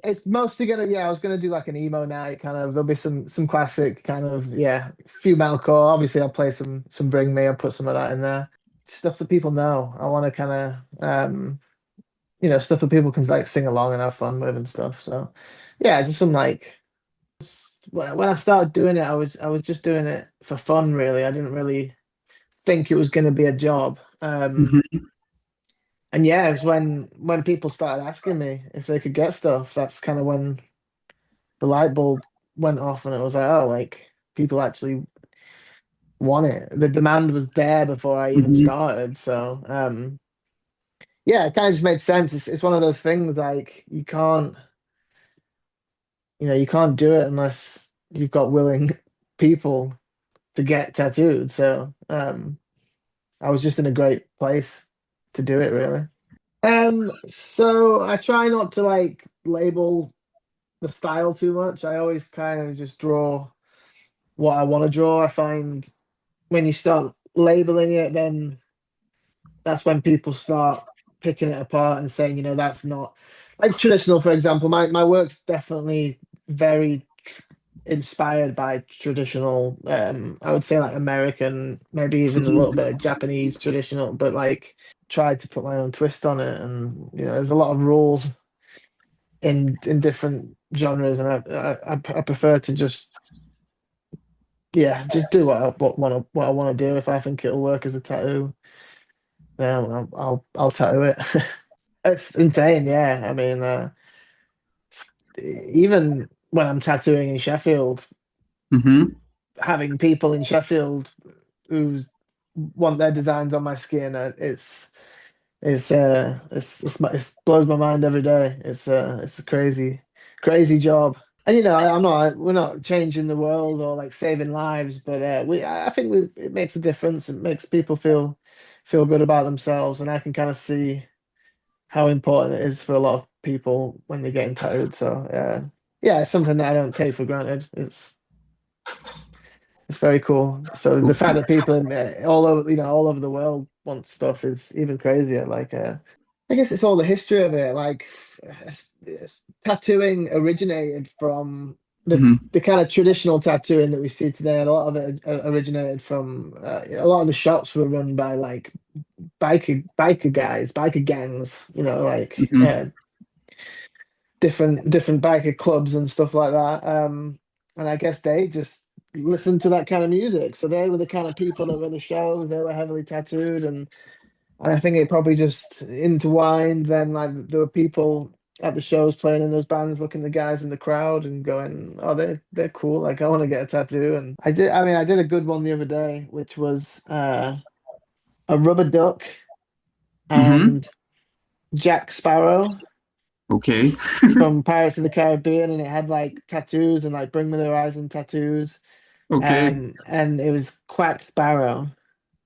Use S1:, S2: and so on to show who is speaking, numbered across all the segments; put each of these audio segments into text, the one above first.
S1: It's mostly gonna, yeah, I was gonna do like an emo night kind of. There'll be some classic kind of, yeah, few metalcore. Obviously, I'll play some Bring Me. I'll put some of that in there. Stuff that people know. I want to kind of stuff that people can like sing along and have fun with and stuff. So yeah, just some like when I started doing it, I was just doing it for fun, really. I didn't really think it was going to be a job.
S2: Hmm.
S1: And yeah, it was when people started asking me if they could get stuff. That's kind of when the light bulb went off, and it was like, oh, like people actually want it. The demand was there before I even
S2: Hmm.
S1: started. So yeah, it kind of just made sense. It's one of those things like you can't do it unless you've got willing people to get tattooed. So I was just in a great place to do it, really. So I try not to like label the style too much. I always kind of just draw what I want to draw. I find when you start labeling it, then that's when people start picking it apart and saying, that's not like traditional, for example. My work's definitely very inspired by traditional, I would say like American, maybe even a little
S2: Hmm.
S1: bit of Japanese traditional, but like tried to put my own twist on it. And there's a lot of rules in different genres, and I prefer to just, yeah, just do what I want to do. If I think it'll work as a tattoo, then I'll tattoo it. It's insane, yeah. I mean, even when I'm tattooing in Sheffield,
S2: Hmm.
S1: having people in Sheffield who want their designs on my skin, it's blows my mind every day. It's a crazy job. And we're not changing the world or like saving lives, but I think it makes a difference. It makes people feel good about themselves, and I can kind of see how important it is for a lot of people when they're getting tattooed. So yeah, it's something that I don't take for granted. It's very cool. So the fact
S2: Okay.
S1: that people all over the world want stuff is even crazier. Like, I guess it's all the history of it. Like, tattooing originated from
S2: Hmm.
S1: the kind of traditional tattooing that we see today. A lot of it originated from a lot of the shops were run by like biker guys, biker gangs. Like
S2: Hmm.
S1: different biker clubs and stuff like that. And I guess they just listened to that kind of music. So they were the kind of people that were the show. They were heavily tattooed, and I think it probably just intertwined. Then like there were people at the shows playing in those bands, looking at the guys in the crowd and going, "Oh, they're cool. Like I want to get a tattoo." And I did. I mean, I did a good one the other day, which was a rubber duck
S2: Hmm.
S1: and Jack Sparrow
S2: Okay.
S1: from Pirates of the Caribbean, and it had like tattoos and like Bring Me the Horizon tattoos.
S2: Okay.
S1: And it was Quack Sparrow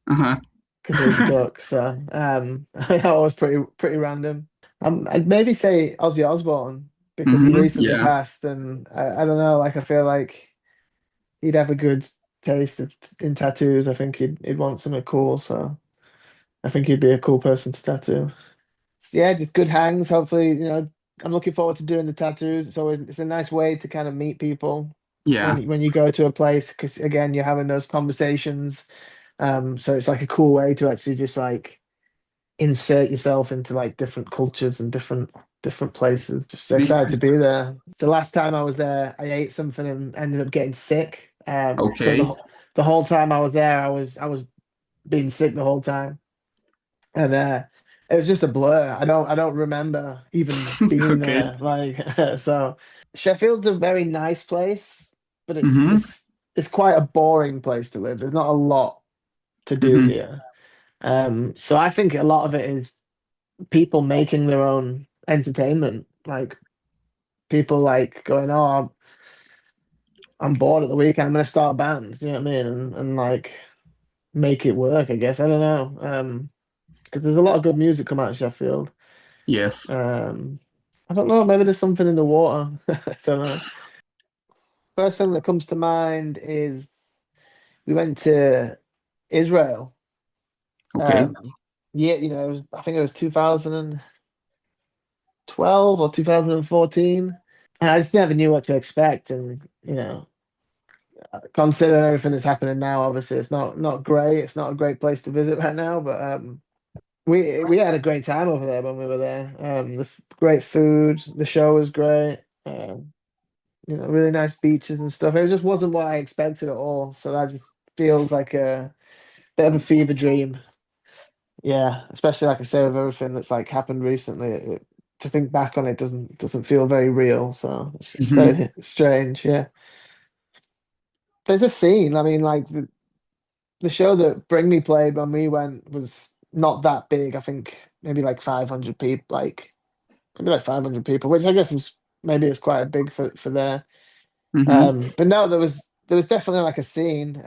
S2: Uh-huh.
S1: because it was a duck. So that was pretty random. I'd maybe say Ozzy Osbourne because he
S2: Hmm.
S1: recently
S2: Yeah.
S1: passed, and I don't know, like I feel like he'd have a good taste in tattoos. I think he'd want something cool, so I think he'd be a cool person to tattoo. So yeah, just good hangs. Hopefully, I'm looking forward to doing the tattoos. It's a nice way to kind of meet people
S2: Yeah.
S1: when you go to a place because again, you're having those conversations. So it's like a cool way to actually just like insert yourself into like different cultures and different places. Just so
S2: This
S1: excited to
S2: is
S1: be there. The last time I was there, I ate something and ended up getting sick. So
S2: okay.
S1: the whole time I was there, I was being sick the whole time, and it was just a blur. I don't remember even being
S2: Okay.
S1: there. Like so, Sheffield's a very nice place, but it's
S2: Hmm.
S1: it's it's quite a boring place to live. There's not a lot to do
S2: Hmm.
S1: here. So I think a lot of it is people making their own entertainment. Like people like going, "Oh, I'm bored at the weekend. I'm gonna start a band." You know what I mean? And like make it work. I guess I don't know. Because there's a lot of good music come out of Sheffield.
S2: Yes.
S1: Um, I don't know. Maybe there's something in the water. I don't know. First thing that comes to mind is we went to Israel.
S2: Okay.
S1: Um, yeah, I think it was 2000. 2012 or 2014. And I just never knew what to expect. And, considering everything that's happening now, obviously it's not great. It's not a great place to visit right now, but we had a great time over there when we were there. Great food, the show was great. Really nice beaches and stuff. It just wasn't what I expected at all. So that just feels like a bit of a fever dream. Yeah, especially like I say with everything that's like happened recently, to think back on it doesn't feel very real. So it's
S2: Hmm.
S1: very strange. Yeah, there's a scene. I mean, like the show that Bring Me played when we went was not that big. I think maybe like 500 people, like maybe like 500 people, which I guess is maybe it's quite big for there.
S2: Hmm.
S1: But no, there was definitely like a scene.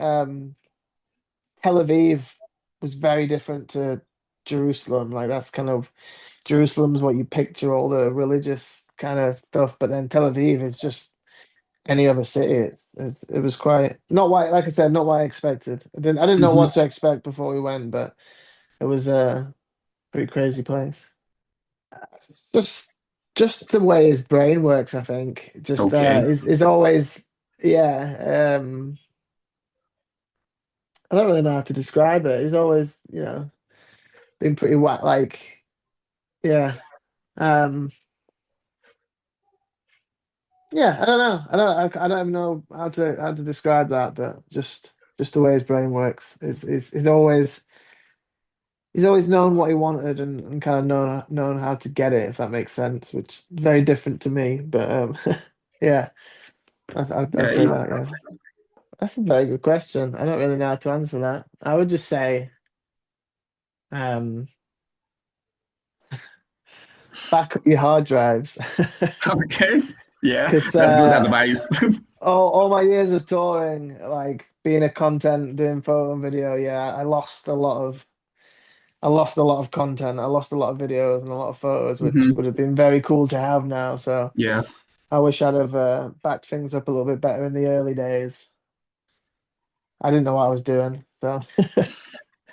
S1: Tel Aviv was very different to Jerusalem. Like that's kind of Jerusalem's what you picture all the religious kind of stuff, but then Tel Aviv is just any other city. It was quite not what like I said, not what I expected. I didn't know
S2: Hmm.
S1: what to expect before we went, but it was a pretty crazy place. It's just the way his brain works, I think. Just
S2: Okay.
S1: is always yeah. I don't really know how to describe it. He's always, been pretty whack like yeah. Um yeah, I don't know. I don't even know how to describe that, but just the way his brain works. He's always known what he wanted and kind of known how to get it, if that makes sense, which is very different to me. But yeah, I'd
S2: Yeah.
S1: say that, yeah. That's a very good question. I don't really know how to answer that. I would just say um back up your hard drives.
S2: Okay. Yeah,
S1: Because
S2: that's good advice.
S1: all my years of touring, like being a content, doing photo and video, yeah, I lost a lot of content. I lost a lot of videos and a lot of photos, which
S2: Hmm.
S1: would have been very cool to have now. So
S2: Yes.
S1: I wish I'd have backed things up a little bit better in the early days. I didn't know what I was doing, so